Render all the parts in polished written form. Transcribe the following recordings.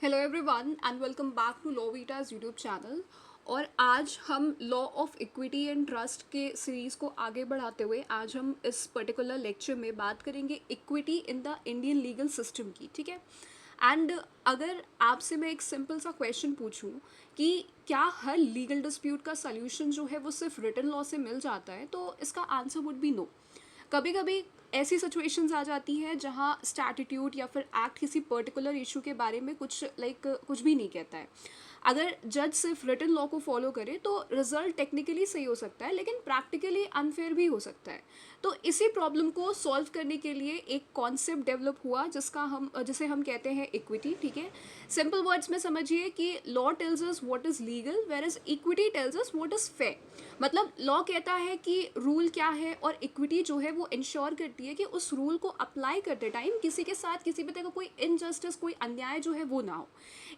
Hello everyone and welcome back to law vitas YouTube channel. और आज हम law of equity and trust के series को आगे बढ़ाते हुए आज हम इस पर्टिकुलर लेक्चर में बात करेंगे equity in the Indian legal system की। ठीक है। एंड अगर आपसे मैं एक सिंपल सा क्वेश्चन पूछूं कि क्या हर लीगल डिस्प्यूट का सल्यूशन जो है वो सिर्फ रिटन लॉ से मिल जाता है, तो इसका आंसर वुड बी नो। कभी कभी ऐसी सिचुएशंस आ जाती हैं जहाँ स्टैट्यूट या फिर एक्ट किसी पर्टिकुलर इशू के बारे में कुछ भी नहीं कहता है। अगर जज सिर्फ रिटन लॉ को फॉलो करे तो रिजल्ट टेक्निकली सही हो सकता है, लेकिन प्रैक्टिकली अनफेयर भी हो सकता है। तो इसी प्रॉब्लम को सॉल्व करने के लिए एक कॉन्सेप्ट डेवलप हुआ जिसे हम कहते हैं इक्विटी। ठीक है। सिंपल वर्ड्स में समझिए कि law tells us what is legal where is equity tells us what is fair. मतलब लॉ कहता है कि रूल क्या है, और इक्विटी जो है वो इंश्योर करती है कि उस रूल को अप्लाई करते टाइम किसी के साथ किसी भी तरह का कोई इनजस्टिस, कोई अन्याय जो है वो ना हो।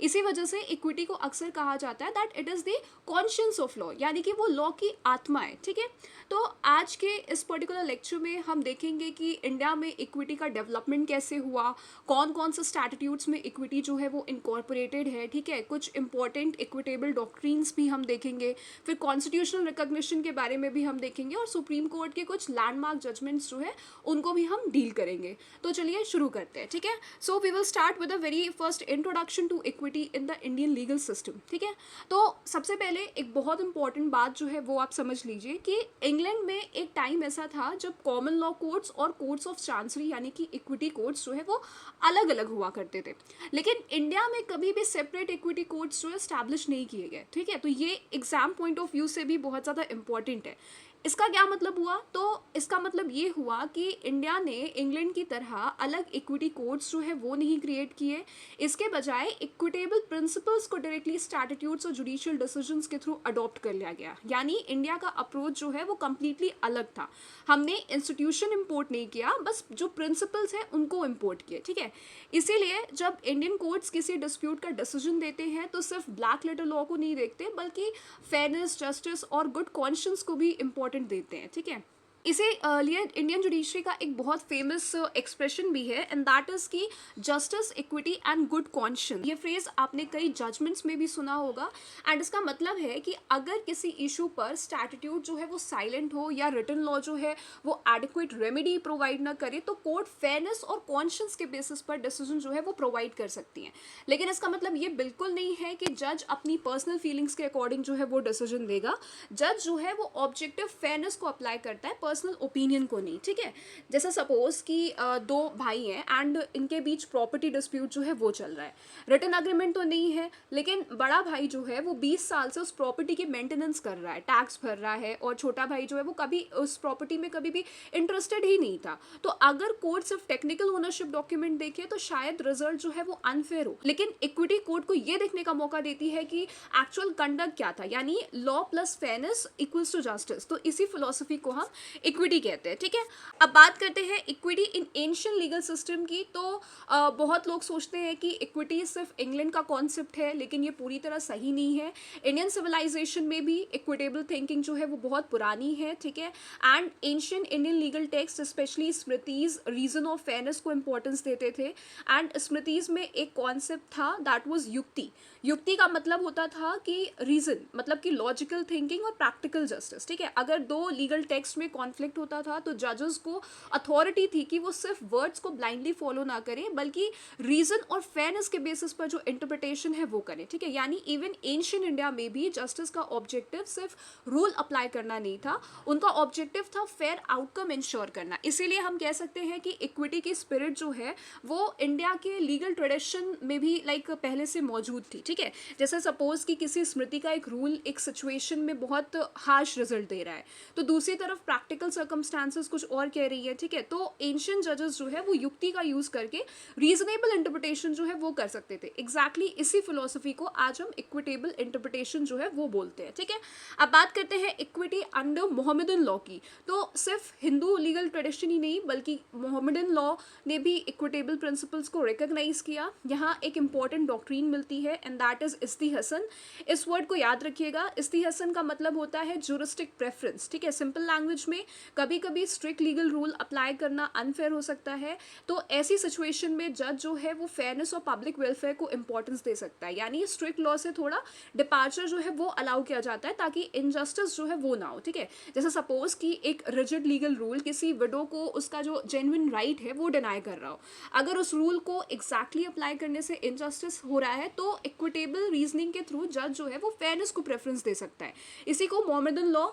इसी वजह से इक्विटी को अक्सर कहा जाता है that it is the conscience of law, यानी कि वो लॉ की आत्मा है। ठीक है। तो आज के इस पर्टिकुलर लेक्चर में हम देखेंगे कि इंडिया में इक्विटी का डेवलपमेंट कैसे हुआ, कौन कौन से स्टैट्यूट्स में इक्विटी जो है वो इनकॉर्पोरेटेड है। ठीक है। कुछ इंपॉर्टेंट इक्विटेबल डॉक्ट्रीन्स भी हम देखेंगे, फिर कॉन्स्टिट्यूशनल रिकॉग्निशन के बारे में भी हम देखेंगे, और सुप्रीम कोर्ट के कुछ लैंडमार्क जजमेंट्स जो है उनको भी हम डील करेंगे। तो चलिए शुरू करते हैं। ठीक है। So we will start with the very first introduction to equity in the Indian legal system. ठीक है। तो सबसे पहले एक बहुत इंपॉर्टेंट बात जो है वो आप समझ लीजिए कि इंग्लैंड में एक टाइम ऐसा था जब कॉमन लॉ कोर्ट्स और कोर्ट्स ऑफ चांसरी यानी कि इक्विटी कोर्ट्स जो है वो अलग अलग हुआ करते थे, लेकिन इंडिया में कभी भी सेपरेट इक्विटी कोर्ट्स जो है स्टैब्लिश नहीं किए गए। ठीक है। तो ये एग्जाम पॉइंट ऑफ व्यू से भी बहुत ज़्यादा इंपॉर्टेंट है। इसका क्या मतलब हुआ? तो इसका मतलब ये हुआ कि इंडिया ने इंग्लैंड की तरह अलग इक्विटी कोड्स जो है वो नहीं क्रिएट किए। इसके बजाय इक्विटेबल प्रिंसिपल्स को डायरेक्टली स्टैट्यूट्स और जुडिशियल डिसीजंस के थ्रू अडॉप्ट कर लिया गया। यानी इंडिया का अप्रोच जो है वो कंप्लीटली अलग था। हमने इंस्टीट्यूशन इंपोर्ट नहीं किया, बस जो प्रिंसिपल्स हैं उनको इंपोर्ट किए। ठीक है। इसीलिए जब इंडियन कोर्ट्स किसी डिस्प्यूट का डिसीजन देते हैं तो सिर्फ ब्लैक लेटर लॉ को नहीं देखते, बल्कि फेयरनेस, जस्टिस और गुड कॉन्शियंस को भी इंपॉर्टेंट देते हैं। ठीक है। इसे लिए इंडियन जुडिशरी का एक बहुत फेमस एक्सप्रेशन भी है, एंड दैट इज कि justice, equity and good conscience. ये फ्रेज आपने कई जजमेंट्स में भी सुना होगा, एंड इसका मतलब है कि अगर किसी इशू पर स्टैट्यूट जो है वो साइलेंट हो या रिटन लॉ जो है वो एडिक्वेट रेमेडी प्रोवाइड ना करे, तो कोर्ट फेयरनेस और कॉन्शियंस के बेसिस पर डिसीजन जो है वो प्रोवाइड कर सकती हैं। लेकिन इसका मतलब ये बिल्कुल नहीं है कि जज अपनी पर्सनल फीलिंग्स के अकॉर्डिंग जो है वो डिसीजन देगा। जज जो है वो ऑब्जेक्टिव फेयरनेस को अप्लाई करता है, पर्सनल ओपिनियन को नहीं। ठीक है। जैसा सपोज कि दो भाई हैं एंड इनके बीच प्रॉपर्टी डिस्प्यूट जो है वो चल रहा है। रिटन अग्रीमेंट तो नहीं है, लेकिन बड़ा भाई जो है वो 20 साल से उस प्रॉपर्टी की मेंटेनेंस कर रहा है, टैक्स भर रहा है, और छोटा भाई जो है वो कभी उस प्रॉपर्टी में कभी भी इंटरेस्टेड ही नहीं था। तो अगर कोर्ट सिर्फ टेक्निकल ओनरशिप डॉक्यूमेंट देखे तो शायद रिजल्ट जो है वो अनफेयर हो, लेकिन इक्विटी कोर्ट को ये देखने का मौका देती है कि एक्चुअल कंडक्ट क्या था, यानी law plus fairness equals to justice. तो इसी फिलोसफी को हम इक्विटी कहते हैं। ठीक है। अब बात करते हैं equity in ancient legal system की। तो बहुत लोग सोचते हैं कि इक्विटी सिर्फ इंग्लैंड का कॉन्सेप्ट है, लेकिन ये पूरी तरह सही नहीं है। इंडियन सिविलाइजेशन में भी इक्विटेबल थिंकिंग जो है वो बहुत पुरानी है। ठीक है। And ancient Indian legal text specially स्मृतिज रीजन ऑफ फेयरनेस को इंपॉर्टेंस देते थे। एंड स्मृतिज में एक कॉन्सेप्ट था दैट वाज युक्ति। युक्ति का मतलब होता था कि रीजन, मतलब कि लॉजिकल थिंकिंग और प्रैक्टिकल जस्टिस। ठीक है। अगर दो लीगल टेक्स्ट में कॉन्फ्लिक्ट होता था तो जजेस को अथॉरिटी थी कि वो सिर्फ वर्ड्स को ब्लाइंडली फॉलो ना करें, बल्कि रीजन और फेयरनेस के बेसिस पर जो इंटरप्रिटेशन है वो करें। ठीक है। यानी इवन एंशिएंट इंडिया में भी जस्टिस का ऑब्जेक्टिव सिर्फ रूल अप्लाई करना नहीं था, उनका ऑब्जेक्टिव था फेयर आउटकम इंश्योर करना। इसीलिए हम कह सकते हैं कि इक्विटी की स्पिरिट जो है वो इंडिया के लीगल ट्रेडिशन में भी पहले से मौजूद थी। ठीक है। जैसे सपोज कि किसी स्मृति का एक रूल एक सिचुएशन में बहुत हार्श रिजल्ट दे रहा है, तो दूसरी तरफ प्रैक्टिकल सर्कमस्टांसेस कुछ और कह रही है। ठीक है। तो एंशिएंट जजेस जो है वो युक्ति का यूज करके रीजनेबल इंटरप्रिटेशन जो है वो कर सकते थे। एग्जैक्टली इसी फिलोसफी को आज हम इक्विटेबल इंटरप्रिटेशन जो है वो बोलते हैं। ठीक है। अब बात करते हैं इक्विटी अंडर मोहम्मदन लॉ की। तो सिर्फ हिंदू लीगल ट्रेडिशन ही नहीं, बल्कि मोहम्मदन लॉ ने भी इक्विटेबल प्रिंसिपल्स को रिकॉग्नाइज किया। यहाँ एक इंपॉर्टेंट डॉक्ट्रीन मिलती है, एंड दैट इज इस्तिहसन। इस वर्ड को याद रखिएगा। इस्तिहसन का मतलब होता है ज्यूरिस्टिक प्रेफरेंस। ठीक है। सिंपल लैंग्वेज में कभी कभी स्ट्रिक्ट लीगल रूल अप्लाई करना अनफेयर हो सकता है। तो ऐसी सिचुएशन में जज जो है वो फेयरनेस और पब्लिक वेलफेयर को इंपॉर्टेंस दे सकता है, यानी स्ट्रिक्ट लॉ से थोड़ा डिपार्चर जो है वो अलाउ किया जाता है ताकि इनजस्टिस जो है वो ना हो। ठीक है, जैसे सपोज कि एक रिजिड लीगल रूल किसी विडो को उसका जो जेन्युइन राइट है वो डिनाई कर रहा हो, अगर उस रूल को एग्जैक्टली अप्लाई करने से इनजस्टिस हो रहा है तो इक्विटेबल रीजनिंग के थ्रू जज जो है वो फेयरनेस को प्रेफरेंस दे सकता है। इसी को मोहम्मदन लॉ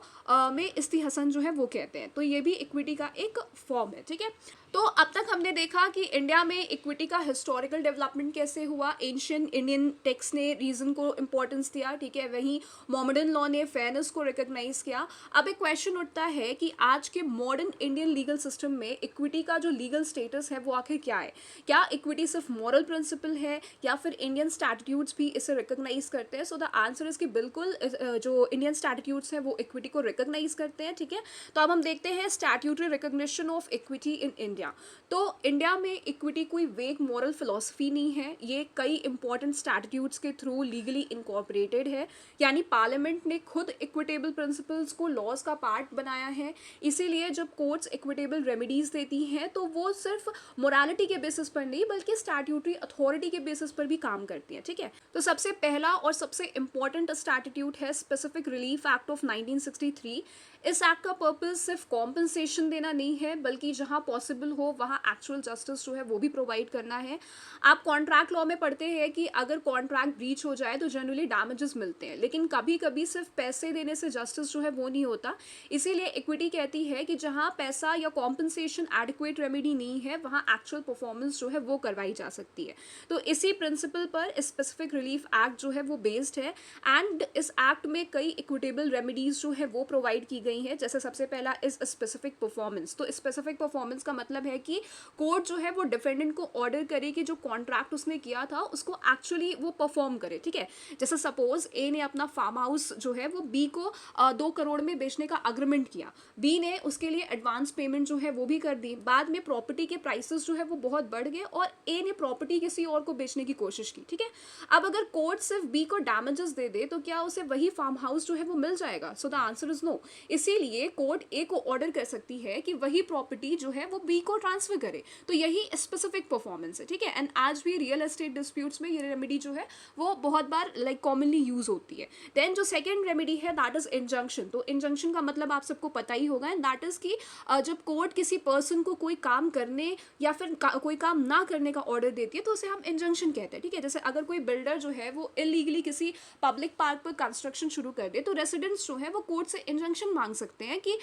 में इस्तिहसन जो है वो कहते हैं। तो ये भी इक्विटी का एक फॉर्म है। ठीक है, तो अब तक हमने देखा कि इंडिया में इक्विटी का हिस्टोरिकल डेवलपमेंट कैसे हुआ, एंशियंट इंडियन टेक्स्ट ने रीजन को इंपॉर्टेंस दिया। ठीक है, वहीं मोहम्मदन लॉ ने फेयरनेस को रिकॉग्नाइज किया। अब एक क्वेश्चन उठता है कि आज के मॉडर्न इंडियन लीगल सिस्टम में इक्विटी का जो लीगल स्टेटस है वो आखिर क्या है? क्या इक्विटी सिर्फ मॉरल प्रिंसिपल है या फिर इंडियन स्टैट्यूट्स भी इसे रिकॉग्नाइज करते हैं? सो द आंसर इज कि बिल्कुल जो इंडियन स्टैट्यूट्स हैं वो इक्विटी को रिकॉग्नाइज करते हैं। ठीक है, तो अब हम देखते हैं statutory recognition of equity in India. तो इंडिया में इक्विटी कोई वेग मॉरल फिलॉसफी नहीं है, ये कई इंपॉर्टेंट स्टैट्यूट्स के थ्रू लीगली इनकॉर्पोरेटेड है, यानी पार्लियामेंट ने खुद इक्विटेबल प्रिंसिपल्स को लॉज का पार्ट बनाया है। इसीलिए जब कोर्ट्स इक्विटेबल रेमेडीज देती हैं तो वो सिर्फ मोरालिटी के बेसिस पर नहीं बल्कि स्टैट्यूटरी अथॉरिटी के बेसिस पर भी काम करती हैं। ठीक है, तो सबसे पहला और सबसे इंपॉर्टेंट स्टैट्यूट है स्पेसिफिक रिलीफ एक्ट ऑफ 1963। इस एक्ट का पर्पस सिर्फ कॉम्पनसेशन देना नहीं है बल्कि जहां पॉसिबल हो वहां एक्चुअल जस्टिस जो है वो भी प्रोवाइड करना है। आप कॉन्ट्रैक्ट लॉ में पढ़ते हैं कि अगर कॉन्ट्रैक्ट ब्रीच हो जाए तो जनरली डैमेजेस मिलते हैं, लेकिन कभी कभी सिर्फ पैसे देने से जस्टिस जो है वो नहीं होता। इसीलिए इक्विटी कहती है कि जहां पैसा या कॉम्पनसेशन एडिक्वेट रेमेडी नहीं है वहां एक्चुअल परफॉर्मेंस जो है वो करवाई जा सकती है। तो इसी प्रिंसिपल पर स्पेसिफिक रिलीफ एक्ट जो है वो बेस्ड है एंड इस एक्ट में कई इक्विटेबल रेमेडीज जो है वो प्रोवाइड की गई है। जैसे सबसे पहला इज स्पेसिफिक परफॉर्मेंस। तो स्पेसिफिक परफॉर्मेंस का मतलब है कि कोर्ट जो है वो डिफेंडेंट को ऑर्डर करे कि जो कॉन्ट्रैक्ट उसने किया था उसको एक्चुअली वो परफॉर्म करे। ठीक है, जैसे सपोज ए ने अपना फार्म हाउस जो है वो बी को 2 करोड़ में बेचने का अग्रीमेंट किया, बी ने उसके लिए एडवांस पेमेंट जो है वो भी कर दी, बाद में प्रॉपर्टी के प्राइसेस जो है वो बहुत बढ़ गए और ए ने प्रॉपर्टी किसी और को बेचने की कोशिश की। ठीक है, अब अगर कोर्ट सिर्फ बी को डैमेजेस दे दे तो क्या उसे वही फार्म हाउस जो है वो मिल जाएगा? So the answer is no. इसीलिए कोर्ट ए को ऑर्डर कर सकती है कि वही प्रॉपर्टी जो है वो बी को ट्रांसफर करे। तो यही स्पेसिफिक परफॉर्मेंस है। ठीक है, एंड आज भी रियल एस्टेट डिस्प्यूट्स में ये रेमेडी जो है वो बहुत बार कॉमनली यूज होती है। देन जो सेकंड रेमेडी है दैट इज इंजंक्शन। तो इंजंक्शन का मतलब आप सबको पता ही होगा, एंड दैट इज कि जब कोर्ट किसी पर्सन को कोई काम करने या फिर कोई काम ना करने का ऑर्डर देती है तो उसे हम इंजंक्शन कहते हैं। ठीक है, जैसे अगर कोई बिल्डर जो है वो इलीगली किसी पब्लिक पार्क पर कंस्ट्रक्शन शुरू कर दे तो रेसिडेंट्स जो है वो कोर्ट से इंजंक्शन मांग सकते हैं कि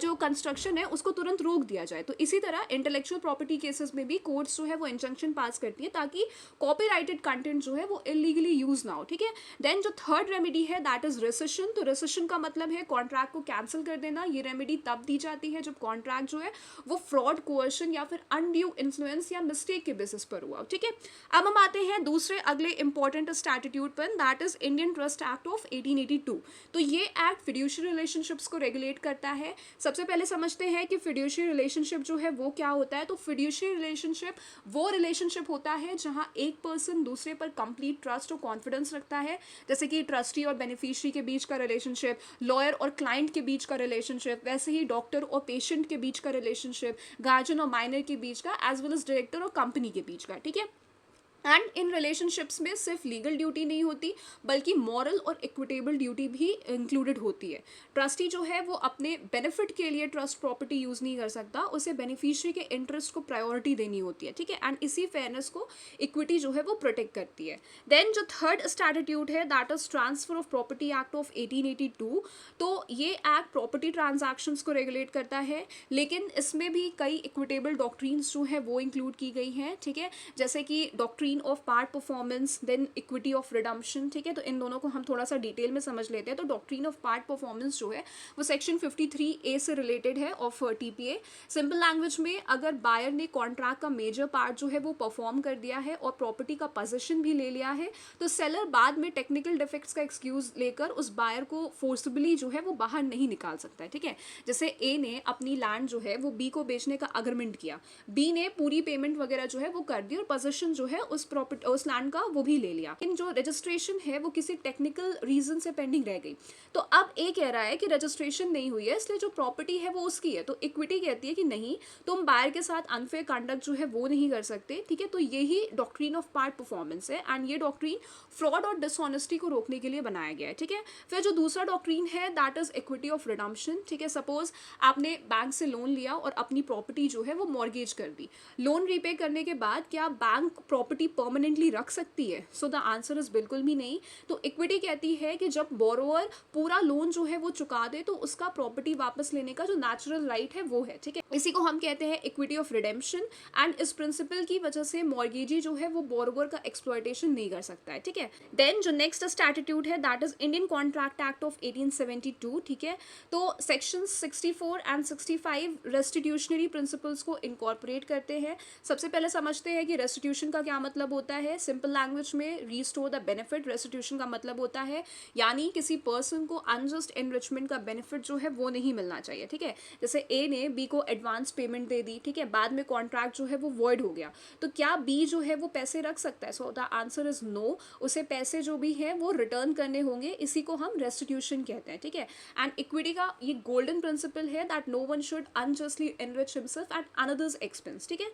जो कंस्ट्रक्शन है उसको तुरंत रोक दिया जाए। तो इसी तरह इंटेलेक्चुअल प्रॉपर्टी केसेस में भी कोर्ट्स जो है वो इंजंक्शन पास करती है ताकि कॉपीराइटेड कंटेंट जो है वो इलीगली यूज ना हो। ठीक है, देन जो थर्ड रेमेडी है दैट इज रेसिशन। तो रेसिशन का मतलब है कॉन्ट्रैक्ट को कैंसिल कर देना। ये रेमेडी तब दी जाती है जब कॉन्ट्रैक्ट जो है वो फ्रॉड, कोअर्शन या फिर अनड्यू इन्फ्लुएंस या मिस्टेक के बेसिस पर हुआ। ठीक है, अब हम आते हैं दूसरे अगले इंपॉर्टेंट स्टैट्यूट पर, that is Indian trust act of 1882। तो ये एक्ट फिड्यूशियरी रिलेशनशिप्स को रेगुलेट करता है। सबसे पहले समझते हैं कि फिड्यूशियरी रिलेशनशिप जो है वो क्या होता है। तो फिड्यूशियरी रिलेशनशिप वो रिलेशनशिप होता है जहां एक पर्सन दूसरे पर कंप्लीट ट्रस्ट और कॉन्फिडेंस रखता है, जैसे कि ट्रस्टी और बेनिफिशियरी के बीच का रिलेशनशिप, लॉयर और क्लाइंट के बीच का रिलेशनशिप, वैसे ही डॉक्टर और पेशेंट के बीच का रिलेशनशिप, गार्जियन और माइनर के बीच का, एज वेल एज डायरेक्टर और कंपनी के बीच का। ठीक है, एंड इन रिलेशनशिप्स में सिर्फ लीगल ड्यूटी नहीं होती बल्कि मॉरल और इक्विटेबल ड्यूटी भी इंक्लूडेड होती है। ट्रस्टी जो है वो अपने बेनिफिट के लिए ट्रस्ट प्रॉपर्टी यूज नहीं कर सकता, उसे बेनिफिशियरी के इंटरेस्ट को प्रायोरिटी देनी होती है। ठीक है, एंड इसी फेयरनेस को इक्विटी जो है वो प्रोटेक्ट करती है। देन जो थर्ड स्टैट्यूट है that is transfer of property act of 1882। तो ये एक्ट प्रॉपर्टी ट्रांजैक्शंस को रेगुलेट करता है, लेकिन इसमें भी कई इक्विटेबल डॉक्ट्रीन्स जो है वो इंक्लूड की गई हैं। ठीक है, जैसे कि doctrine of part performance, then equity of redemption. ठीक है, तो इन दोनों को हम थोड़ा सा डिटेल में समझ लेते हैं। तो डॉक्ट्रीन ऑफ पार्ट परफॉर्मेंस जो है वो सेक्शन 53A से रिलेटेड है ऑफ टीपीए। सिंपल लैंग्वेज में अगर बायर ने कॉन्ट्रैक्ट का मेजर पार्ट जो है वो परफॉर्म कर दिया है और प्रॉपर्टी का पोजीशन भी ले लिया है तो सेलर बाद में टेक्निकल डिफेक्ट्स का एक्सक्यूज लेकर उस बायर को फोर्सबली जो है वो बाहर नहीं निकाल सकता है। ठीक है, जैसे ए ने अपनी लैंड जो है वो बी को बेचने का अग्रीमेंट किया, बी ने पूरी पेमेंट वगैरह जो है वो कर दी और पोजीशन जो है उस प्रॉपर्टी उस लैंड का वो भी ले लिया, लेकिन जो रजिस्ट्रेशन है वो किसी टेक्निकल रीजन से पेंडिंग रह गई। तो अब ए कह रहा है कि रजिस्ट्रेशन नहीं हुई है इसलिए जो प्रॉपर्टी है वो उसकी है। तो इक्विटी कहती है कि नहीं, तुम बायर के साथ अनफेयर कंडक्ट जो है वो नहीं कर सकते, ठीक है। तो यही डॉक्ट्रिन ऑफ पार्ट परफॉर्मेंस है एंड ये डॉक्ट्रिन फ्रॉड और डिसऑनेस्टी को रोकने के लिए बनाया गया है, ठीक है। फिर जो दूसरा डॉक्ट्रिन है that is equity of redemption, ठीक है। सपोज आपने बैंक से लोन लिया और अपनी प्रॉपर्टी जो है वो मॉर्गेज कर दी। लोन रीपे करने के बाद क्या बैंक प्रॉपर्टी परमानेंटली रख सकती है? सो द आंसर इज बिल्कुल भी नहीं। तो इक्विटी कहती है कि जब बोरोअर पूरा लोन जो है वो चुका दे तो उसका प्रॉपर्टी वापस लेने का जो नेचुरल राइट है वो है, ठीक है। इसी को हम कहते हैं इक्विटी ऑफ रिडेम्पशन एंड इस प्रिंसिपल की वजह से मॉर्गेजी जो है वो बोरोअर का एक्सप्लॉयटेशन नहीं कर सकता है, ठीक है। देन जो नेक्स्ट स्टैट्यूट है that is Indian contract act of 1872, ठीक है। तो सेक्शन 64 एंड 65 रेस्टिट्यूशनरी प्रिंसिपल्स को इनकॉर्पोरेट करते हैं। सबसे पहले समझते हैं कि रेस्टिट्यूशन का क्या मतलब होता है। सिंपल लैंग्वेज में रीस्टोर द बेनिफिट रेस्टिट्यूशन का मतलब होता है यानी किसी पर्सन को अनजस्ट एनरिचमेंट का बेनिफिट जो है वो नहीं मिलना चाहिए, ठीक है। जैसे ए ने बी को एडवांस पेमेंट दे दी, ठीक है, बाद में कॉन्ट्रैक्ट जो है वो वॉइड हो गया, तो क्या बी जो है वो पैसे रख सकता है? So the answer is no. उसे पैसे जो भी है वो रिटर्न करने होंगे, इसी को हम रेस्टिट्यूशन कहते हैं, ठीक है। एंड इक्विटी का ये गोल्डन प्रिंसिपल है that no one should unjustly enrich himself at another's expense, ठीक है।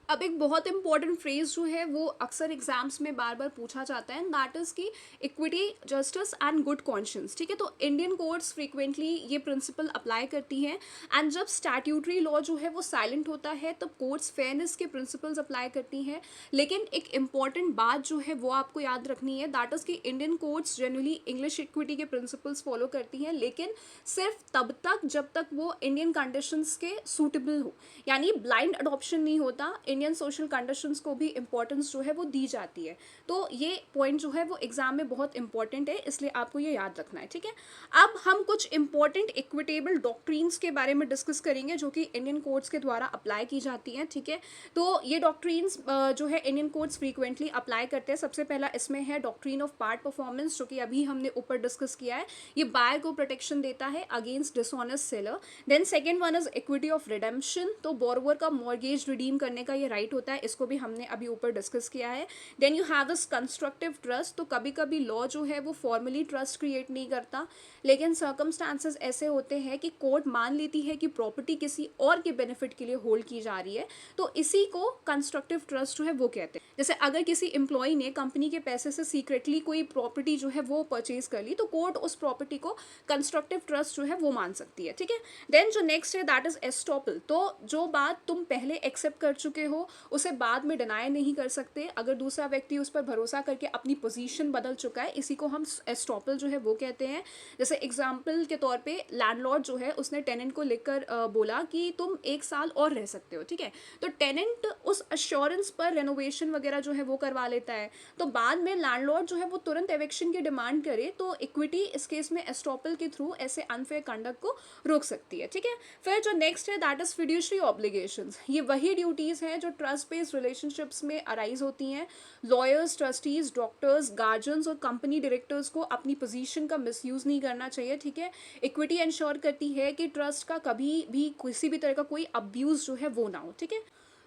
अब एक बहुत इंपॉर्टेंट फ्रेज जो है वो अक्सर एग्जाम्स में बार बार पूछा जाता है दैट इज की equity, justice and good conscience, ठीक है। तो इंडियन कोर्ट्स फ्रीक्वेंटली ये प्रिंसिपल अप्लाई करती हैं एंड जब स्टैट्यूटरी लॉ जो है वो साइलेंट होता है तब कोर्ट्स फेयरनेस के प्रिंसिपल्स अप्लाई करती हैं। लेकिन एक इंपॉर्टेंट बात जो है वो आपको याद रखनी है दैट इज की Indian courts generally English equity के प्रिंसिपल्स फॉलो करती हैं, लेकिन सिर्फ तब तक जब तक वो इंडियन कंडीशंस के सूटेबल हो, यानी ब्लाइंड अडॉप्शन नहीं होता। इंडियन सोशल कंडीशंस को भी इंपॉर्टेंस जो है वो दी जाती है। तो ये पॉइंट जो है वो एग्जाम में बहुत इंपॉर्टेंट है, इसलिए आपको ये याद रखना है, ठीक है। अब हम कुछ इंपॉर्टेंट इक्विटेबल डॉक्ट्रीन्स के बारे में डिस्कस करेंगे जो कि इंडियन कोर्ट्स के द्वारा अप्लाई की जाती हैं, ठीक है। तो ये डॉक्ट्रीन्स जो है इंडियन कोर्ट्स फ्रीक्वेंटली अप्लाई करते हैं। सबसे पहला इसमें है डॉक्ट्रीन ऑफ पार्ट परफॉर्मेंस, जो कि अभी हमने ऊपर डिस्कस किया है। ये बायर को प्रोटेक्शन देता है against dishonest seller. Then second one is equity of redemption, तो बोरोवर का मॉर्गेज रिडीम करने का ये राइट होता है, इसको भी हमने अभी ऊपर डिस्कस किया है। Then you have this constructive trust, तो कभी कभी लॉ जो है वो फॉर्मली ट्रस्ट क्रिएट नहीं करता, लेकिन सर्कमस्टांसेस ऐसे होते हैं कि कोर्ट मान लेती है कि प्रॉपर्टी किसी और के बेनिफिट के लिए होल्ड की जा रही है, तो इसी को कंस्ट्रक्टिव ट्रस्ट जो है वो कहते हैं। जैसे अगर किसी एम्प्लॉय ने कंपनी के पैसे से सीक्रेटली कोई प्रॉपर्टी जो है वो परचेज कर ली, तो कोर्ट उस प्रॉपर्टी को कंस्ट्रक्टिव ट्रस्ट जो है वो मान सकती है, ठीक है। देन जो नेक्स्ट है दैट इज एस्टॉपल, तो जो बात तुम पहले एक्सेप्ट कर चुके हो उसे बाद में डिनाई नहीं कर सकते अगर दूसरा व्यक्ति उस पर भरोसा करके अपनी पोजीशन बदल चुका है, इसी को हम एस्टॉपल जो है वो कहते हैं। जैसे एग्जांपल के तौर पे लैंडलॉर्ड जो है उसने टेनेंट को लिखकर बोला कि तुम 1 साल और रह सकते हो, ठीक है। तो टेनेंट उस अश्योरेंस पर रेनोवेशन वगैरह जो है वो करवा लेता है, तो बाद में लैंडलॉर्ड जो है वो तुरंत एविक्शन की डिमांड करे तो इक्विटी इस केस में एस्टॉपल के थ्रू ऐसे अनफेयर कंडक्ट को रोक सकती है, ठीक है। फिर जो नेक्स्ट है दैट इज फिड्यूशरी ऑब्लिगेशंस, ये वही ड्यूटीज हैं जो ट्रस्ट बेस्ड रिलेशनशिप्स में अराइज होती हैं। लॉयर्स, ट्रस्टीज, डॉक्टर्स, गार्जियंस और कंपनी डायरेक्टर्स को अपनी पोजीशन का मिसयूज नहीं करना चाहिए, ठीक है। इक्विटी इंश्योर करती है कि ट्रस्ट का कभी भी किसी भी तरह का कोई अब्यूज जो है वो ना हो, ठीक है।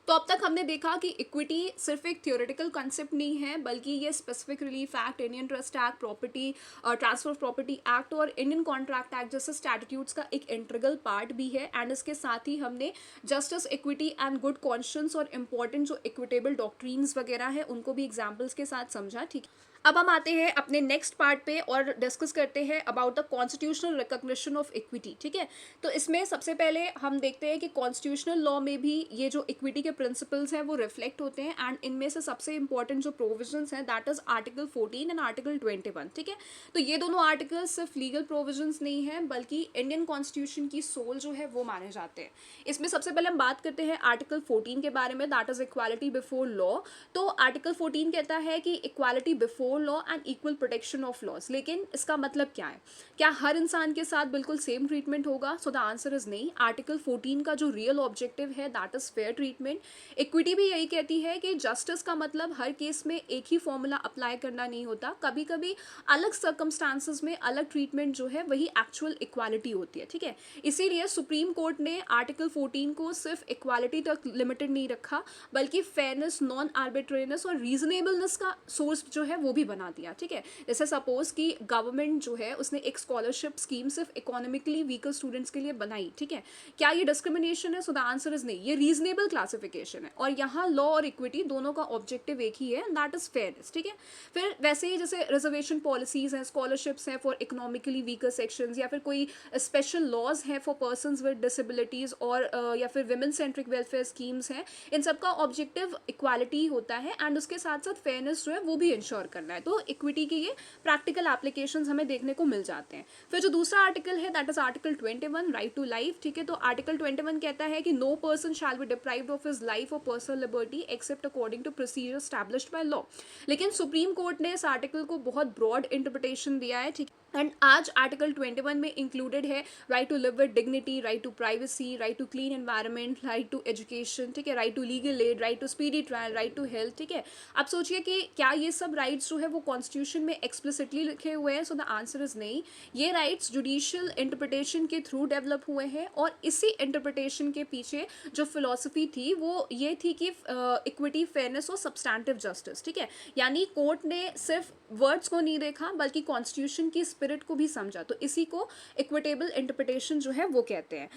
तो अब तक हमने देखा कि इक्विटी सिर्फ एक थियोरेटिकल कंसेप्ट नहीं है, बल्कि ये specific relief act, Indian trust act, property transfer of property act और इंडियन कॉन्ट्रैक्ट एक्ट जैसे स्टैट्यूट्स का एक इंटीग्रल पार्ट भी है। एंड इसके साथ ही हमने justice, equity and good conscience और इंपॉर्टेंट जो इक्विटेबल डॉक्ट्रीन्स वगैरह है उनको भी एग्जाम्पल्स के साथ समझा, ठीक है। अब हम आते हैं अपने नेक्स्ट पार्ट पे और डिस्कस करते हैं about the constitutional recognition of equity, ठीक है। तो इसमें सबसे पहले हम देखते हैं कि कॉन्स्टिट्यूशनल लॉ में भी ये जो इक्विटी के प्रिंसिपल्स हैं वो रिफ्लेक्ट होते हैं एंड इनमें से सबसे इंपॉर्टेंट जो प्रोविजंस हैं that is article 14 and article 21, ठीक है। तो ये दोनों आर्टिकल सिर्फ लीगल प्रोविजंस नहीं है बल्कि इंडियन कॉन्स्टिट्यूशन की सोल जो है वो माने जाते हैं। इसमें सबसे पहले हम बात करते हैं आर्टिकल 14 के बारे में, that is equality before law. तो आर्टिकल 14 कहता है कि equality before law and equal protection of laws, लेकिन इसका मतलब क्या है? क्या हर इंसान के साथ बिल्कुल सेम ट्रीटमेंट होगा? सो द आंसर इज नहीं। आर्टिकल 14 का जो रियल ऑब्जेक्टिव है that is fair treatment, equity भी यही कहती है कि जस्टिस का मतलब हर केस में एक ही फॉर्मूला अप्लाई करना नहीं होता, कभी कभी अलग सर्कमस्टांसेस में अलग ट्रीटमेंट जो है वही एक्चुअल इक्वालिटी होती है, ठीक है। इसीलिए सुप्रीम कोर्ट ने आर्टिकल 14 को सिर्फ इक्वालिटी तक लिमिटेड नहीं रखा, बल्कि फेयरनेस, नॉन आर्बिट्रेरीनेस और रीजनेबलनेस का सोर्स जो है वो भी बना दिया, ठीक है। जैसे सपोज कि गवर्नमेंट जो है उसने एक स्कॉलरशिप स्कीम सिर्फ इकोनॉमिकली वीकर स्टूडेंट्स के लिए बनाई, ठीक है। क्या ये डिस्क्रिमिनेशन है? सो द आंसर इज नहीं, ये रीजनेबल क्लासिफिकेशन है। और यहाँ लॉ और इक्विटी दोनों का ऑब्जेक्टिव एक ही है, दैट इज फेयरनेस, ठीक है। फिर वैसे ही जैसे रिजर्वेशन पॉलिसीज हैं, स्कॉलरशिप्स हैं फॉर इकोनॉमिकली वीकर सेक्शंस, या फिर कोई स्पेशल लॉज हैं फॉर पर्संस विद डिसेबिलिटीज, और या फिर विमेन सेंट्रिक वेलफेयर स्कीम्स हैं, इन सब का ऑब्जेक्टिव इक्वालिटी होता है एंड उसके साथ साथ फेयरनेस जो है वो भी इंश्योर करना है। तो इक्विटी के ये प्रैक्टिकल एप्लीकेशंस हमें देखने को मिल जाते हैं। फिर जो दूसरा आर्टिकल है that is article 21, right to life, ठीक है। तो आर्टिकल 21 कहता है कि no person shall be deprived of his life और personal liberty except according to procedure established by law. लेकिन सुप्रीम कोर्ट ने इस आर्टिकल को बहुत ब्रॉड इंटरप्रिटेशन दिया है, ठीक। एंड आज आर्टिकल 21 में इंक्लूडेड है right to live with dignity, right to privacy, right to clean environment, right to education, ठीक है, right to legal aid, right to speedy trial, right to health, ठीक है। अब सोचिए कि क्या ये सब राइट्स जो है वो कॉन्स्टिट्यूशन में एक्सप्लिसिटली लिखे हुए हैं? सो द आंसर इज नहीं। ये राइट्स जुडिशियल इंटरप्रिटेशन के थ्रू डेवलप हुए हैं, और इसी इंटरप्रिटेशन के पीछे जो फिलॉसफी थी वो ये थी कि इक्विटी, फेयरनेस और सब्सटैंटिव जस्टिस, ठीक है। यानी कोर्ट ने सिर्फ वर्ड्स को नहीं देखा बल्कि कॉन्स्टिट्यूशन की स्पिरिट को भी समझा, तो इसी को इक्विटेबल इंटरप्रिटेशन जो है वो कहते हैं।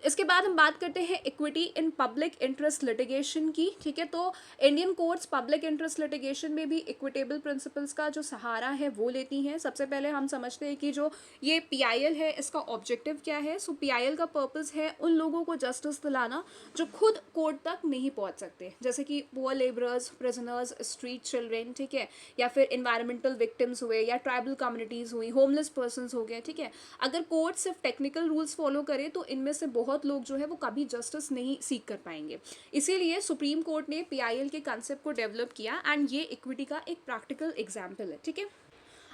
इसके बाद हम बात करते हैं equity in public interest litigation की, ठीक है। तो Indian courts public interest litigation में भी इक्विटेबल प्रिंसिपल्स का जो सहारा है वो लेती हैं। सबसे पहले हम समझते हैं कि जो ये पीआईएल है इसका ऑब्जेक्टिव क्या है। सो पीआईएल का पर्पस है उन लोगों को जस्टिस दिलाना जो खुद कोर्ट तक नहीं पहुंच सकते, जैसे कि poor labourers, prisoners, street children, ठीक है, या फिर इन्वायरमेंटल विक्टिम्स हुए, या ट्राइबल कम्युनिटीज़ हुई, होमलेस पर्सनस हो गए, ठीक है। अगर कोर्ट सिर्फ टेक्निकल रूल्स फॉलो करे तो इनमें से बहुत लोग जो है वो कभी जस्टिस नहीं सीख कर पाएंगे। इसीलिए सुप्रीम कोर्ट ने पीआईएल के कॉन्सेप्ट को डेवलप किया, एंड ये इक्विटी का एक प्रैक्टिकल एग्जाम्पल है, ठीक है।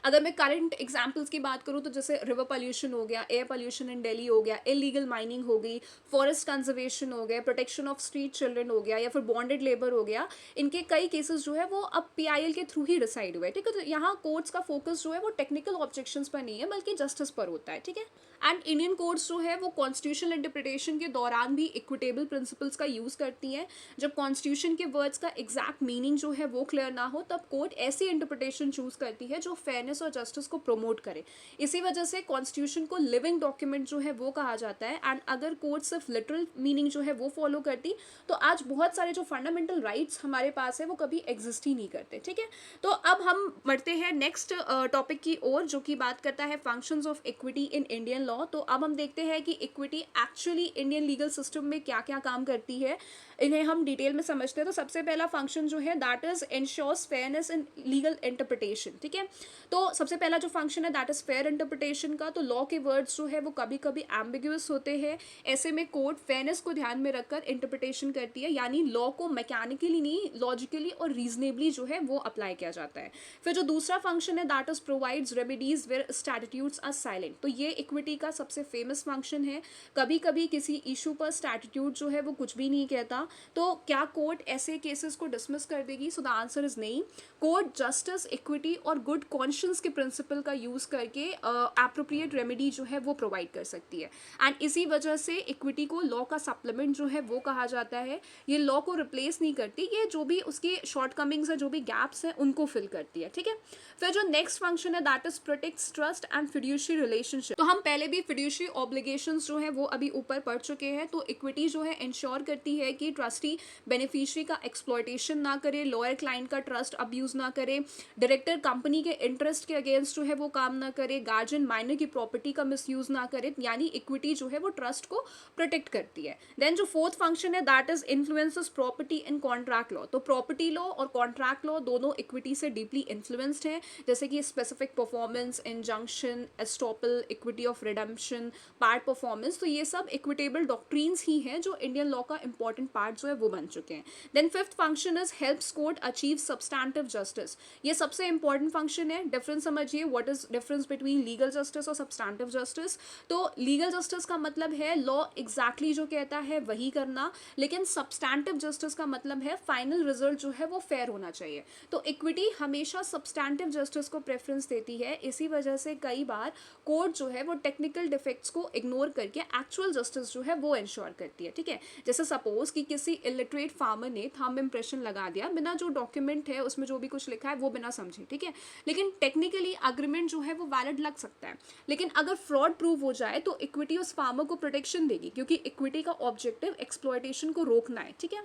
अगर मैं करंट एग्जाम्पल्स की बात करूँ तो जैसे रिवर पोल्यूशन हो गया, एयर पोल्यूशन इन दिल्ली हो गया, इलीगल माइनिंग हो गई, फॉरेस्ट कंजर्वेशन हो गया, प्रोटेक्शन ऑफ स्ट्रीट चिल्ड्रन हो गया, या फिर बॉन्डेड लेबर हो गया, इनके कई केसेस जो है वो अब पीआईएल के थ्रू ही डिसाइड हुए, ठीक है। तो यहाँ कोर्ट्स का फोकस जो है वो टेक्निकल ऑब्जेक्शंस पर नहीं है बल्कि जस्टिस पर होता है, ठीक है। एंड इंडियन कोर्ट्स जो है वो कॉन्स्टिट्यूशनल इंटरप्रिटेशन के दौरान भी इक्विटेबल प्रिंसिपल्स का यूज़ करती हैं। जब कॉन्स्टिट्यूशन के वर्ड्स का एग्जैक्ट मीनिंग जो है वो क्लियर ना हो तब कोर्ट ऐसी इंटरप्रिटेशन चूज करती है जो फेयरनेस और जस्टिस को प्रमोट करे। इसी वजह से कॉन्स्टिट्यूशन को लिविंग डॉक्यूमेंट जो है वो कहा जाता है। एंड अगर कोर्ट सिर्फ लिटरल मीनिंग जो है वो फॉलो करती तो आज बहुत सारे जो फंडामेंटल राइट्स हमारे पास है वो कभी एग्जिस्ट ही नहीं करते, ठीक है। तो अब हम बढ़ते हैं नेक्स्ट टॉपिक की ओर जो कि बात करता है functions of equity in Indian law. तो अब हम देखते हैं कि equity actually Indian legal system में क्या क्या काम करती है, इन्हें हम डिटेल में समझते हैं। तो सबसे पहला फंक्शन जो है that is ensures fairness in legal interpretation, ठीक है। तो सबसे पहला जो फंक्शन है दैट इज फेयर इंटरप्रिटेशन का। तो लॉ के वर्ड्स जो है वो कभी कभी एम्बिग्यूअस होते हैं, ऐसे में कोर्ट फेयरनेस को ध्यान में रखकर इंटरप्रिटेशन करती है, यानी लॉ को मैकेनिकली नहीं लॉजिकली और रीजनेबली जो है वो अप्लाई किया जाता है। फिर जो दूसरा फंक्शन है that is provides remedies where statutes are silent. तो ये इक्विटी का सबसे फेमस फंक्शन है। कभी कभी किसी इशू पर स्टैट्यूट जो है वो कुछ भी नहीं कहता, तो क्या कोर्ट ऐसे केसेस को डिसमिस कर देगी? सो द आंसर इज नहीं। कोर्ट जस्टिस, इक्विटी और गुड कॉन्शियंस के प्रिंसिपल का यूज करके एप्रोप्रिएट रेमेडी जो है वो प्रोवाइड कर सकती है। एंड इसी वजह से इक्विटी को लॉ का सप्लीमेंट जो है वो कहा जाता है। ये लॉ को रिप्लेस नहीं करती, ये जो भी उसकी शॉर्टकमिंग्स है, जो भी गैप्स हैं उनको फिल करती है, ठीक है। फिर जो नेक्स्ट फंक्शन है that is protects trust and fiduciary relationship. तो हम पहले भी फिड्यूशियरी ऑब्लिगेशंस जो है वो अभी ऊपर पढ़ चुके हैं। तो इक्विटी जो है इंश्योर करती है कि ट्रस्टी बेनिफिशियरी का एक्सप्लॉयटेशन ना करे, लॉयर क्लाइंट का ट्रस्ट अब्यूज ना करे, डायरेक्टर कंपनी के इंटरेस्ट के अगेंस्ट जो है वो काम ना करे, गार्जियन माइनर की प्रॉपर्टी का मिसयूज ना करे, यानी इक्विटी जो है वो ट्रस्ट को प्रोटेक्ट करती है। देन जो फोर्थ फंक्शन है that is influences property in contract law. तो प्रॉपर्टी लॉ और कॉन्ट्रैक्ट लॉ दोनों इक्विटी से डीपली इन्फ्लुएंस्ड है, जैसे कि specific performance, injunction, estoppel, equity of redemption, part performance. तो ये सब इक्विटेबल डॉक्ट्रीन्स ही हैं जो इंडियन लॉ का इंपॉर्टेंट पार्ट जो है वो बन चुके हैं। Then fifth function is helps court achieve substantive justice. ये सबसे इंपॉर्टेंट फंक्शन है। डिफरेंस समझिए, what is difference between legal justice और सब्सटैंटिव जस्टिस। तो लीगल जस्टिस का मतलब है लॉ एग्जैक्टली जो कहता है वही करना, लेकिन सब्सटैंटिव जस्टिस का मतलब है फाइनल रिजल्ट जो है वो फेयर होना चाहिए। तो इक्विटी हमेशा सब्सटैंटिव जस्टिस को प्रेफरेंस देती है, इसी वजह से कई बार कोर्ट जो है वो टेक्निकल डिफेक्ट्स को इग्नोर करके एक्चुअल जस्टिस जो है वो इंश्योर करती है। ठीक है, जैसे सपोज कि किसी इलिटरेट फार्मर ने थंब इम्प्रेशन लगा दिया बिना जो डॉक्यूमेंट है उसमें जो भी कुछ लिखा है वो बिना समझे, ठीक है, लेकिन टेक्निकली अग्रीमेंट जो है वो वैलिड लग सकता है। लेकिन अगर फ्रॉड प्रूव हो जाए तो इक्विटी उस फार्मर को प्रोटेक्शन देगी, क्योंकि इक्विटी का ऑब्जेक्टिव एक्सप्लॉयटेशन को रोकना है। ठीक है,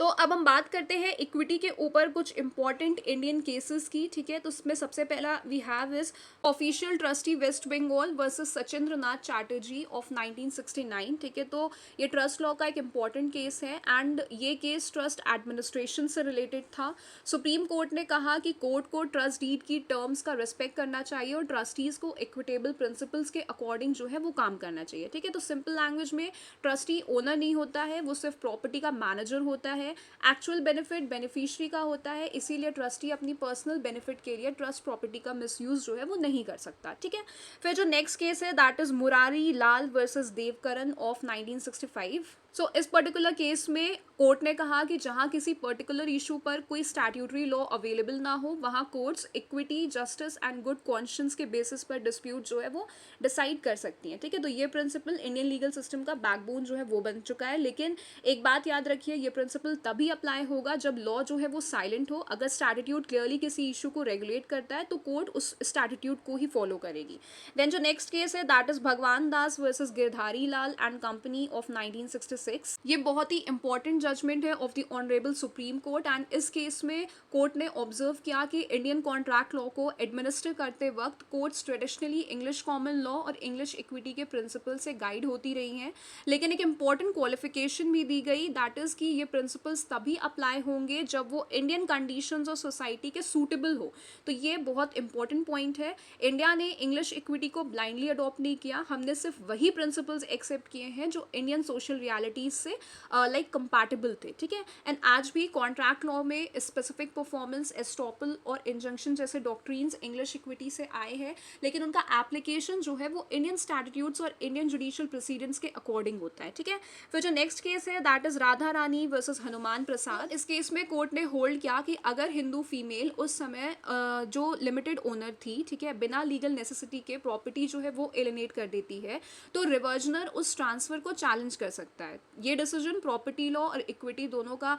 तो अब हम बात करते हैं इक्विटी के ऊपर कुछ इंपॉर्टेंट इंडियन केसेस की। ठीक है, तो उसमें सबसे पहला we have is official trustee West Bengal versus Sachindra Nath Chatterjee of 1969। ठीक है, तो ये ट्रस्ट लॉ का एक इंपॉर्टेंट केस है एंड ये केस ट्रस्ट एडमिनिस्ट्रेशन से रिलेटेड था। सुप्रीम कोर्ट ने कहा कि कोर्ट को ट्रस्ट डीड की टर्म्स का रिस्पेक्ट करना चाहिए और ट्रस्टीज को इक्विटेबल प्रिंसिपल्स के अकॉर्डिंग जो है वो काम करना चाहिए। ठीक है, तो सिंपल लैंग्वेज में ट्रस्टी ओनर नहीं होता है, वो सिर्फ प्रॉपर्टी का मैनेजर होता है। एक्चुअल बेनिफिट बेनिफिशियरी का होता है, इसीलिए ट्रस्टी अपनी पर्सनल बेनिफिट के लिए ट्रस्ट प्रॉपर्टी का मिसयूज जो है वो नहीं कर सकता। ठीक है, फिर जो नेक्स्ट केस है that is Murari Lal versus Devkaran of 1965। सो इस पर्टिकुलर केस में कोर्ट ने कहा कि जहां किसी पर्टिकुलर इशू पर कोई स्टैट्यूटरी लॉ अवेलेबल ना हो वहां courts equity justice and good conscience के बेसिस पर डिस्प्यूट जो है वो डिसाइड कर सकती हैं। ठीक है, तो ये प्रिंसिपल इंडियन लीगल सिस्टम का बैकबोन जो है वो बन चुका है। लेकिन एक बात याद रखिए, ये प्रिंसिपल तभी अप्लाई होगा जब लॉ जो है वो साइलेंट हो। अगर स्टैट्यूट क्लियरली किसी इशू को रेगुलेट करता है तो कोर्ट उस स्टैट्यूट को ही फॉलो करेगी। देन जो नेक्स्ट केस है that is Bhagwan Das versus Girdhari Lal and company of 1966। ये बहुत ही इंपॉर्टेंट जजमेंट है of the honourable supreme court and इस केस में कोर्ट ने ऑब्जर्व किया कि इंडियन कॉन्ट्रैक्ट लॉ को एडमिनिस्टर करते वक्त courts traditionally English common law और इंग्लिश इक्विटी के प्रिंसिपल से गाइड होती रही हैं। लेकिन एक इंपॉर्टेंट क्वालिफिकेशन भी दी गई दैट इज कि ये प्रिंसिपल्स तभी अप्लाई होंगे जब वो इंडियन कंडीशंस और सोसाइटी के सूटेबल हो। तो ये बहुत इंपॉर्टेंट पॉइंट है। इंडिया ने इंग्लिश इक्विटी को ब्लाइंडली अडॉप्ट नहीं किया, हमने सिर्फ वही प्रिंसिपल्स एक्सेप्ट किए हैं जो इंडियन सोशल रियलिटीज से लाइक कंपैटिबल थे। ठीक है, एंड आज भी कॉन्ट्रैक्ट लॉ में स्पेसिफिक परफॉर्मेंस एस्टॉपल और इंजंक्शन जैसे डॉक्ट्रीन्स इंग्लिश इक्विटी से आए हैं, लेकिन उनका एप्लीकेशन जो है वो इंडियन स्टैट्यूट्स और इंडियन जुडिशियल प्रोसीडिंग्स के अकॉर्डिंग होता है। ठीक है, फिर जो नेक्स्ट केस है that is Radha Rani versus Hanuman Prasad. इस केस में कोर्ट ने होल्ड किया कि अगर हिंदू फीमेल उस समय जो लिमिटेड ओनर थी, ठीक है, बिना लीगल नेसेसिटी के प्रॉपर्टी जो है वो एलिनेट कर देती है तो रिवर्जनर उस ट्रांसफर को चैलेंज कर सकता है। ये डिसीजन प्रॉपर्टी लॉ और इक्विटी दोनों का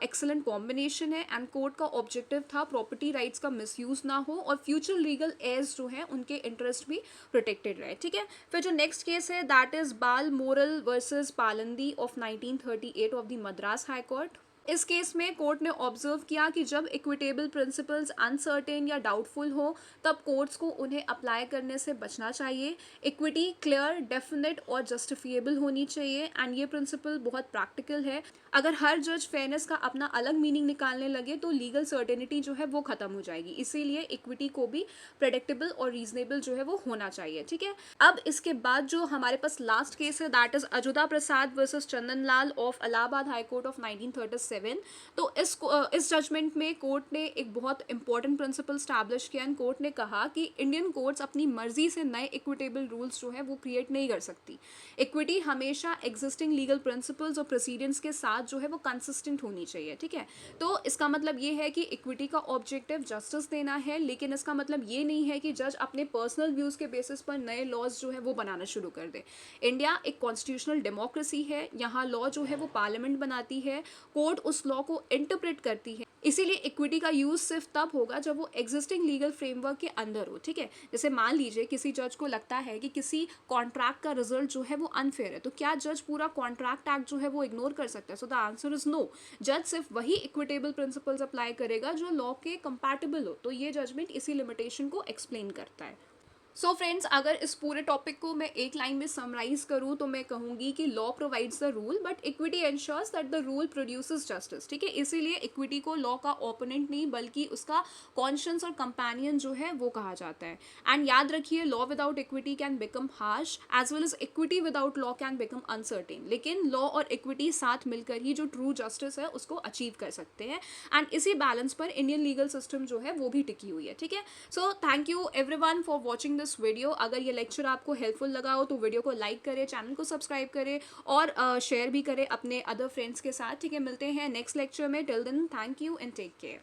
एक्सेलेंट कॉम्बिनेशन है एंड कोर्ट का ऑब्जेक्टिव था प्रॉपर्टी राइट्स का मिसयूज ना हो और फ्यूचर लीगल एयर्स जो है उनके इंटरेस्ट भी प्रोटेक्टेड रहे। ठीक है, फिर जो नेक्स्ट केस है that is Bal Moral versus Palandi of 1938 of the Madras high court. इस केस में कोर्ट ने ऑब्जर्व किया कि जब इक्विटेबल प्रिंसिपल्स अनसर्टेन या डाउटफुल हो तब कोर्ट्स को उन्हें अप्लाई करने से बचना चाहिए। इक्विटी क्लियर, डेफिनेट और जस्टिफिएबल होनी चाहिए एंड ये प्रिंसिपल बहुत प्रैक्टिकल है। अगर हर जज फेयरनेस का अपना अलग मीनिंग निकालने लगे तो लीगल सर्टेनिटी जो है वो खत्म हो जाएगी, इसीलिए इक्विटी को भी प्रेडिक्टेबल और रीजनेबल जो है वो होना चाहिए। ठीक है, अब इसके बाद जो हमारे पास लास्ट केस है that is Ajuda Prasad versus Chandan Lal of Allahabad high court of 1937। तो इस जजमेंट में कोर्ट ने एक बहुत इंपॉर्टेंट प्रिंसिपल स्टैब्लिश किया एंड कोर्ट ने कहा कि इंडियन कोर्ट्स अपनी मर्जी से नए इक्विटेबल रूल्स जो है वो क्रिएट नहीं कर सकती। इक्विटी हमेशा एग्जिस्टिंग लीगल प्रिंसिपल्स और प्रोसीडिंग्स के साथ जो है वो कंसिस्टेंट होनी चाहिए। ठीक है, तो इसका मतलब ये है कि इक्विटी का ऑब्जेक्टिव जस्टिस देना है, लेकिन इसका मतलब ये नहीं है कि जज अपने पर्सनल व्यूज के बेसिस पर नए लॉज जो है वो बनाना शुरू कर दे। इंडिया एक कॉन्स्टिट्यूशनल डेमोक्रेसी है, यहाँ लॉ जो है वो पार्लियामेंट बनाती है, कोर्ट उस लॉ को इंटरप्रेट करती है, इसीलिए इक्विटी का यूज सिर्फ तब होगा जब वो एग्जिस्टिंग लीगल फ्रेमवर्क के अंदर हो। ठीक है, जैसे मान लीजिए किसी जज को लगता है कि किसी कॉन्ट्रैक्ट का रिजल्ट जो है वो अनफेयर है, तो क्या जज पूरा कॉन्ट्रैक्ट एक्ट जो है वो इग्नोर कर सकता है? So the answer is no. जज सिर्फ वही इक्विटेबल प्रिंसिपल्स अप्लाई करेगा जो लॉ के कंपैटिबल हो। तो ये जजमेंट इसी लिमिटेशन को एक्सप्लेन करता है। सो फ्रेंड्स, अगर इस पूरे टॉपिक को मैं एक लाइन में समराइज करूँ तो मैं कहूँगी कि law provides the rule but equity ensures that the rule produces justice. ठीक है, इसीलिए इक्विटी को लॉ का ओपोनेंट नहीं बल्कि उसका कॉन्शियंस और कंपेनियन जो है वो कहा जाता है। एंड याद रखिए, law without equity can become harsh as well as equity without law can become uncertain, लेकिन लॉ और इक्विटी साथ मिलकर ही जो ट्रू जस्टिस है उसको अचीव कर सकते हैं। एंड इसी बैलेंस पर इंडियन लीगल सिस्टम जो है वो भी टिकी हुई है। ठीक है, so thank you everyone for watching this video. अगर ये लेक्चर आपको हेल्पफुल लगा हो तो वीडियो को लाइक करें, चैनल को सब्सक्राइब करें और शेयर भी करें अपने अदर फ्रेंड्स के साथ। ठीक है, मिलते हैं नेक्स्ट लेक्चर में। Till then, thank you and take care.